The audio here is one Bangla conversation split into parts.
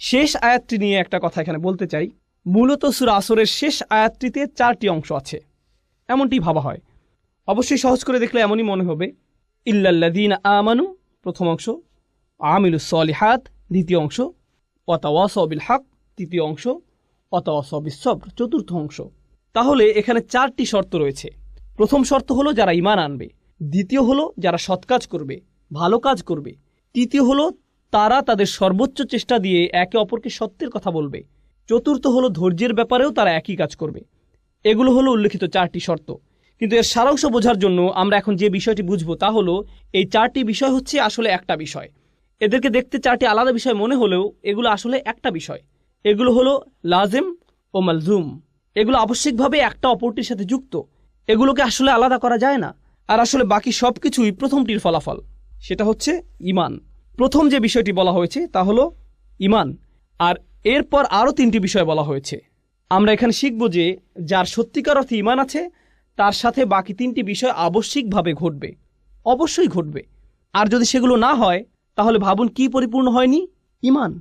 শেষ আয়াতটি নিয়ে একটা কথা এখানে বলতে চাই। মূলত সূরা আসরের শেষ আয়াতটিতে 4টি অংশ আছে, এমনটি ভাবা হয়। অবশ্যই সহজ করে দেখলে এমনই মনে হবে। ইল্লাল্লাযীনা আমানু প্রথম অংশ, আমিলুস সলিহাত দ্বিতীয় অংশ, ওয়াতাওয়াসাউ বিল হক তৃতীয় অংশ, ওয়াতাওয়াসাউ বিস সবর চতুর্থ অংশ। তাহলে এখানে 4টি শর্ত রয়েছে। প্রথম শর্ত হলো যারা ঈমান আনবে, দ্বিতীয় হলো যারা সৎ কাজ করবে, ভালো কাজ করবে, তৃতীয় হলো তারা তাদের সর্বোচ্চ চেষ্টা দিয়ে একে অপরকে সত্যের কথা বলবে, চতুর্থ হলো ধৈর্যের ব্যাপারেও তারা একই কাজ করবে। এগুলো হলো উল্লেখিত 4টি শর্ত। কিন্তু এর সারাংশ বোঝার জন্য আমরা এখন যে বিষয়টি বুঝবো তা হলো এই 4টি বিষয় হচ্ছে আসলে একটা বিষয়। এদেরকে দেখতে 4টি আলাদা বিষয় মনে হলেও এগুলো আসলে একটা বিষয়। এগুলো হলো লাজেম ও মালজুম। এগুলো আবশ্যিকভাবে একটা অপরটির সাথে যুক্ত। এগুলোকে আসলে আলাদা করা যায় না। আর আসলে বাকি সব কিছুই প্রথমটির ফলাফল, সেটা হচ্ছে ঈমান। প্রথম যে বিষয়টি বলা হয়েছে তা হলো ঈমান, আর এরপর আরও 3টি বিষয় বলা হয়েছে। আমরা এখানে শিখব যে যার সত্যিকার অর্থে ঈমান আছে তার সাথে বাকি 3টি বিষয় আবশ্যিকভাবে ঘটবে, অবশ্যই ঘটবে। আর যদি সেগুলো না হয় তাহলে ভাবুন কি পরিপূর্ণ হয়নি? ঈমান।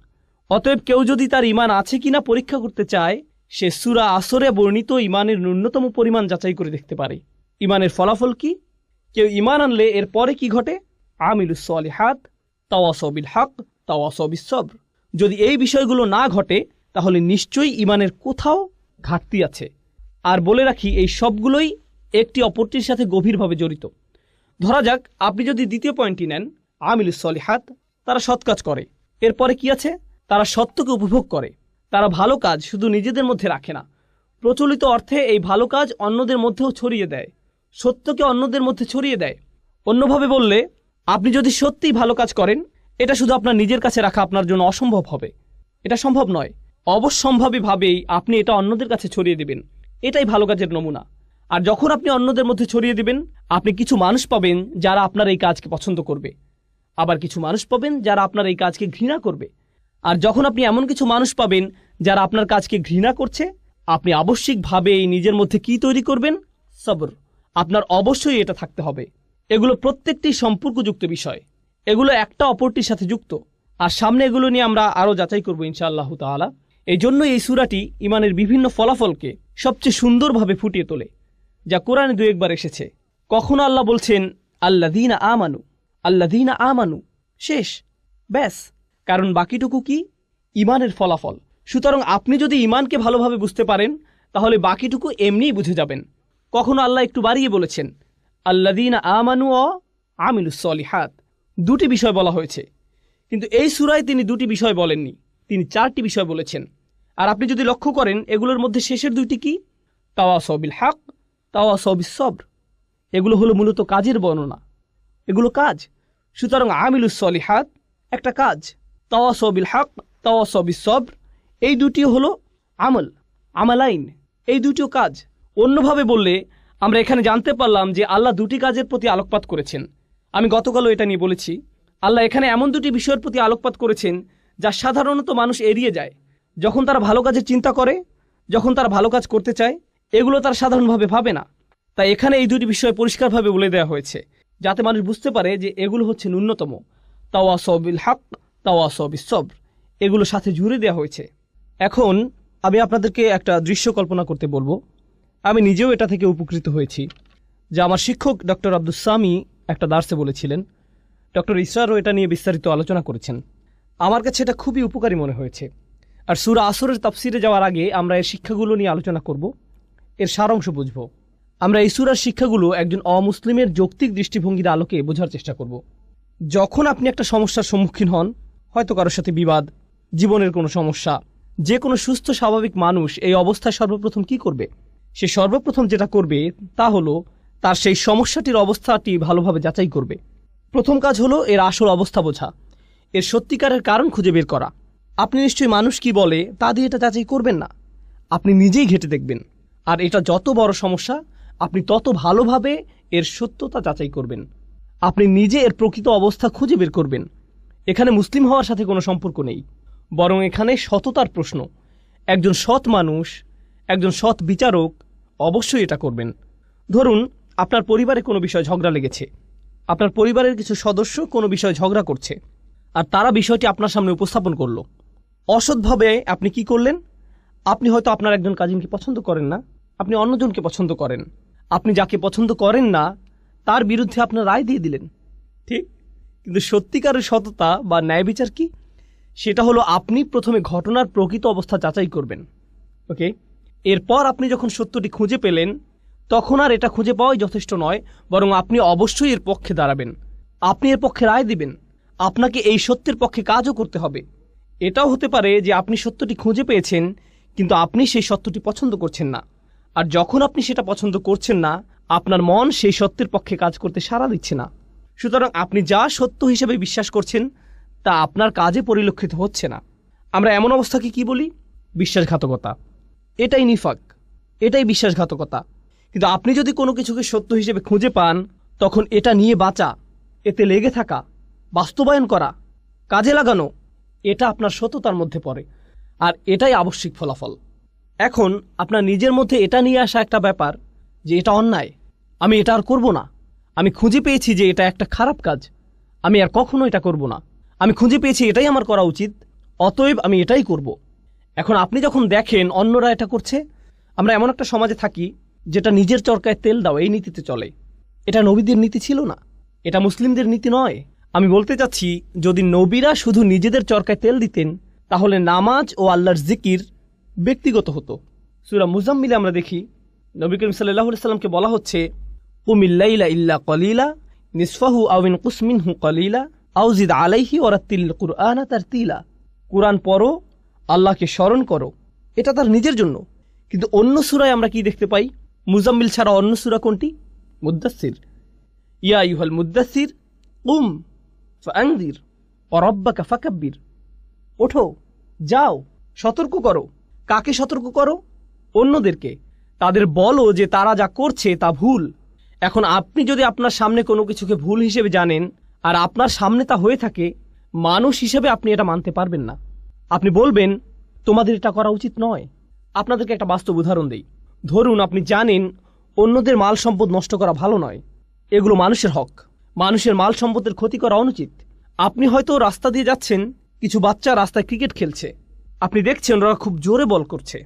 অতএব কেউ যদি তার ঈমান আছে কিনা পরীক্ষা করতে চায়, সে সূরা আসরে বর্ণিত ঈমানের ন্যূনতম পরিমাণ যাচাই করে দেখতে পারে। ঈমানের ফলাফল কি? কেউ ঈমান আনলে এর পরে কি ঘটে? আমিলুস সলিহাত, তাওয়াসাউ বিল হক, তাওয়াসাউ বিস সবর। যদি এই বিষয়গুলো না ঘটে তাহলে নিশ্চয়ই ঈমানের কোথাও ঘাটতি আছে। আর বলে রাখি, এই সবগুলোই একটি অপরটির সাথে গভীরভাবে জড়িত। ধরা যাক আপনি যদি দ্বিতীয় পয়েন্টটি নেন, আমিলুস সলিহাত, তারা সৎ কাজ করে। এরপরে কি আছে? তারা সত্যকে উপভোগ করে। তারা ভালো কাজ শুধু নিজেদের মধ্যে রাখে না, প্রচলিত অর্থে এই ভালো কাজ অন্যদের মধ্যেও ছড়িয়ে দেয়, সত্যকে অন্যদের মধ্যে ছড়িয়ে দেয়। অন্যভাবে বললে, আপনি যদি সত্যিই ভালো কাজ করেন, এটা শুধু আপনার নিজের কাছে রাখা আপনার জন্য অসম্ভব হবে। এটা সম্ভব নয়। অবশ্যম্ভাবীভাবেই আপনি এটা অন্যদের কাছে ছড়িয়ে দিবেন। এটাই ভালো কাজের নমুনা। আর যখন আপনি অন্যদের মধ্যে ছড়িয়ে দিবেন, আপনি কিছু মানুষ পাবেন যারা আপনার এই কাজকে পছন্দ করবে, আবার কিছু মানুষ পাবেন যারা আপনার এই কাজকে ঘৃণা করবে। আর যখন আপনি এমন কিছু মানুষ পাবেন যারা আপনার কাজকে ঘৃণা করছে, আপনি আবশ্যিকভাবেই নিজের মধ্যে কি তৈরি করবেন? সবর। আপনার অবশ্যই এটা থাকতে হবে। এগুলো প্রত্যেকটি সম্পর্কযুক্ত বিষয়, এগুলো একটা অপরটির সাথে যুক্ত। আর সামনে এগুলো নিয়ে আমরা আরও যাচাই করবো ইনশাআল্লাহ তাআলা। এই জন্য এই সূরাটি ঈমানের বিভিন্ন ফলাফলকে সবচেয়ে সুন্দরভাবে ফুটিয়ে তোলে, যা কোরআনে 2 একবার এসেছে। কখনো আল্লাহ বলছেন আল্লাযীনা আমানু, আল্লাযীনা আমানু, শেষ, ব্যাস। কারণ বাকিটুকু কি? ঈমানের ফলাফল। সুতরাং আপনি যদি ঈমানকে ভালোভাবে বুঝতে পারেন তাহলে বাকিটুকু এমনিই বুঝে যাবেন। কখনো আল্লাহ একটু বাড়িয়ে বলেছেন আল্লাযীনা আমানু ও আমিলুস সলিহাত, 2টি বিষয় বলা হয়েছে। কিন্তু এই সূরায় তিনি 2টি বিষয় বলেননি, তিনি 4টি বিষয় বলেছেন। আর আপনি যদি লক্ষ্য করেন এগুলোর মধ্যে শেষের 2টি কি? তাওয়াসাউ বিল হক, তাওয়াসাউ বিস সবর। এগুলো হলো মূলত কাজের বর্ণনা, এগুলো কাজ। সুতরাং আমিলুস সলিহাত একটা কাজ, তাওয়াসাউ বিল হক, তাওয়াসাউ বিস সবর এই 2টিও হলো আমল, আমালাইন, এই 2টিও কাজ। অন্যভাবে বললে আমরা এখানে জানতে পারলাম যে আল্লাহ 2টি কাজের প্রতি আলোকপাত করেছেন। আমি গতকালও এটা নিয়ে বলেছি, আল্লাহ এখানে এমন 2টি বিষয়ের প্রতি আলোকপাত করেছেন যা সাধারণত মানুষ এড়িয়ে যায়। যখন তারা ভালো কাজের চিন্তা করে, যখন তারা ভালো কাজ করতে চায়, এগুলো তারা সাধারণভাবে ভাবে না। তাই এখানে এই 2টি বিষয় পরিষ্কারভাবে বলে দেওয়া হয়েছে, যাতে মানুষ বুঝতে পারে যে এগুলো হচ্ছে ন্যূনতম। তাওয়াসাউ বিল হক, তাওয়াসাউ বিস সবর, এগুলো সাথে জুড়ে দেওয়া হয়েছে। এখন আমি আপনাদেরকে একটা দৃশ্য কল্পনা করতে বলবো। আমি নিজেও এটা থেকে উপকৃত হয়েছি, যা আমার শিক্ষক ডক্টর আব্দুস সামি একটা দার্সে বলেছিলেন। ডক্টর ইসরারও এটা নিয়ে বিস্তারিত আলোচনা করেছেন। আমার কাছে এটা খুবই উপকারী মনে হয়েছে। আর সূরা আসরের তাফসিরে যাওয়ার আগে আমরা এর শিক্ষাগুলো নিয়ে আলোচনা করব, এর সারাংশ বুঝব। আমরা এই সূরার শিক্ষাগুলো একজন অমুসলিমের যৌক্তিক দৃষ্টিভঙ্গির আলোকে বোঝার চেষ্টা করব। যখন আপনি একটা সমস্যার সম্মুখীন হন, হয়তো কারোর সাথে বিবাদ, জীবনের কোনো সমস্যা, যে কোনো সুস্থ স্বাভাবিক মানুষ এই অবস্থায় সর্বপ্রথম কি করবে? সে সর্বপ্রথম যেটা করবে তা হলো তার সেই সমস্যাটির অবস্থাটি ভালোভাবে যাচাই করবে। প্রথম কাজ হলো এর আসল অবস্থা বোঝা, এর সত্যিকারের কারণ খুঁজে বের করা। আপনি নিশ্চয়ই মানুষ কি বলে তা দিয়ে এটা যাচাই করবেন না, আপনি নিজেই ঘেঁটে দেখবেন। আর এটা যত বড় সমস্যা, আপনি তত ভালোভাবে এর সত্যতা যাচাই করবেন। আপনি নিজে এর প্রকৃত অবস্থা খুঁজে বের করবেন। এখানে মুসলিম হওয়ার সাথে কোনো সম্পর্ক নেই, বরং এখানে সততার প্রশ্ন। একজন সৎ মানুষ, একজন সৎ বিচারক অবশ্যই এটা করবেন। ধরুন আপনার পরিবারে কোনো বিষয় ঝগড়া লেগেছে, আপনার পরিবারের কিছু সদস্য কোনো বিষয়ে ঝগড়া করছে, আর তারা বিষয়টি আপনার সামনে উপস্থাপন করলো। অসৎভাবে আপনি কি করলেন? আপনি হয়তো আপনার একজন কাজিনকে পছন্দ করেন না, আপনি অন্যজনকে পছন্দ করেন। আপনি যাকে পছন্দ করেন না তার বিরুদ্ধে আপনার রায় দিয়ে দিলেন, ঠিক? কিন্তু সত্যিকারের সততা বা ন্যায় বিচার কি? সেটা হলো আপনি প্রথমে ঘটনার প্রকৃত অবস্থা যাচাই করবেন, ওকে? এরপর আপনি যখন সত্যটি খুঁজে পেলেন তখন আর এটা খুঁজে পাওয়াই যথেষ্ট নয়, বরং আপনি অবশ্যই এর পক্ষে দাঁড়াবেন, আপনি এর পক্ষে রায় দিবেন, আপনাকে এই সত্যের পক্ষে কাজও করতে হবে। এটাও হতে পারে যে আপনি সত্যটি খুঁজে পেয়েছেন কিন্তু আপনি সেই সত্যটি পছন্দ করছেন না, আর যখন আপনি সেটা পছন্দ করছেন না আপনার মন সেই সত্যের পক্ষে কাজ করতে সাড়া দিচ্ছে না। সুতরাং আপনি যা সত্য হিসেবে বিশ্বাস করছেন তা আপনার কাজে পরিলক্ষিত হচ্ছে না। আমরা এমন অবস্থাকে কি বলি? বিশ্বাসঘাতকতা। এটাই নিফাক, এটাই বিশ্বাসঘাতকতা। কিন্তু আপনি যদি কোনো কিছুকে সত্য হিসেবে খুঁজে পান তখন এটা নিয়ে বাঁচা, এতে লেগে থাকা, বাস্তবায়ন করা, কাজে লাগানো, এটা আপনার সততার মধ্যে পড়ে, আর এটাই আবশ্যিক ফলাফল। এখন আপনার নিজের মধ্যে এটা নিয়ে আসা একটা ব্যাপার যে এটা অন্যায়, আমি এটা আর করব না, আমি খুঁজে পেয়েছি যে এটা একটা খারাপ কাজ, আমি আর কখনো এটা করব না, আমি খুঁজে পেয়েছি এটাই আমার করা উচিত, অতএব আমি এটাই করব। এখন আপনি যখন দেখেন অন্যরা এটা করছে, আমরা এমন একটা সমাজে থাকি যেটা নিজের চরকায় তেল দাও এই নীতিতে চলে। এটা নবীদের নীতি ছিল না, এটা মুসলিমদের নীতি নয়। আমি বলতে চাচ্ছি যদি নবীরা শুধু নিজেদের চরকায় তেল দিতেন তাহলে নামাজ ও আল্লাহর জিকির ব্যক্তিগত হতো। সূরা মুজাম্মিলে আমরা দেখি নবী করিম সাল্লাল্লাহু আলাইহি সাল্লামকে বলা হচ্ছে কুমিল লাইলা ইল্লা কলিলা নিসফাহু আও ইনকুস মিনহু কলিলা আও জিদ আলাইহি ওয়ারাত্তিল কুরআনা তারতিলা। কুরআন পড়ো, আল্লাহকে স্মরণ করো, এটা তার নিজের জন্য। কিন্তু অন্য সূরায় আমরা কি দেখতে পাই? মুজাম্মিল ছাড়া অন্য সূরা কোনটি? মুদ্দাসসির। ইয়া আইয়ুহাল মুদ্দাসসির কুম ফাআনযির ওয়া রাব্বাকা ফাকাব্বির। ওঠো, যাও, সতর্ক করো। কাকে সতর্ক করো? অন্যদেরকে। তাদের বলো যে তারা যা করছে তা ভুল। এখন আপনি যদি আপনার সামনে কোনো কিছুকে ভুল হিসেবে জানেন আর আপনার সামনে তা হয়ে থাকে, মানুষ হিসেবে আপনি এটা মানতে পারবেন না। আপনি বলবেন তোমাদের এটা করা উচিত নয়। আপনাদেরকে একটা বাস্তব উদাহরণ দেই। ধরুন আপনি জানেন অন্যদের মাল সম্পদ নষ্ট করা ভালো নয়, এগুলো মানুষের হক, মানুষের মাল সম্পদের ক্ষতি করা অনুচিত। আপনি হয়তো রাস্তা দিয়ে যাচ্ছেন, কিছু বাচ্চা রাস্তায় ক্রিকেট খেলছে, আপনি দেখছেন ওরা খুব জোরে বল করছে,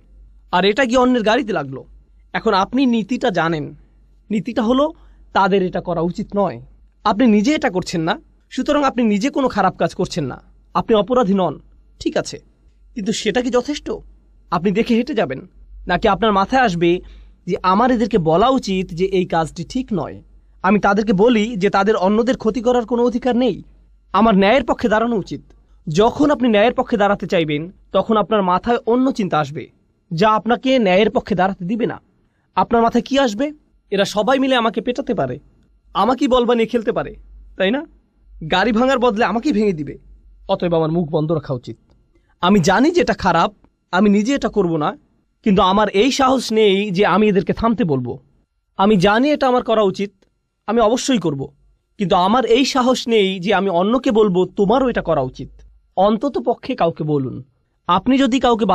আর এটা গিয়ে অন্যের গাড়িতে লাগলো। এখন আপনি নীতিটা জানেন, নীতিটা হলো তাদের এটা করা উচিত নয়। আপনি নিজে এটা করছেন না, সুতরাং আপনি নিজে কোনো খারাপ কাজ করছেন না, আপনি অপরাধী নন, ঠিক আছে। কিন্তু সেটা কি যথেষ্ট? আপনি দেখে হেঁটে যাবেন, নাকি আপনার মাথায় আসবে যে আমার এদেরকে বলা উচিত যে এই কাজটি ঠিক নয়, আমি তাদেরকে বলি যে তাদের অন্যদের ক্ষতি করার কোনো অধিকার নেই, আমার ন্যায়ের পক্ষে দাঁড়ানো উচিত। যখন আপনি ন্যায়ের পক্ষে দাঁড়াতে চাইবেন তখন আপনার মাথায় অন্য চিন্তা আসবে যা আপনাকে ন্যায়ের পক্ষে দাঁড়াতে দিবে না। আপনার মাথায় কি আসবে? এরা সবাই মিলে আমাকে পেটাতে পারে, আমাকেই বল বানিয়ে খেলতে পারে, তাই না? গাড়ি ভাঙার বদলে আমাকেই ভেঙে দিবে, অতএব আমার মুখ বন্ধ রাখা উচিত। আমি জানি যে এটা খারাপ, আমি নিজে এটা করব না, কিন্তু আমার এই সাহস নেই যে আমি এদেরকে থামতে বলবো। আমি জানি এটা আমার করা উচিত, আমি অবশ্যই করব, কিন্তু আমার এই সাহস নেই যে আমি অন্যকে বলবো তোমারও এটা করা উচিত। অন্তত পক্ষে কাউকে বলুন। আপনি যদি কাউকে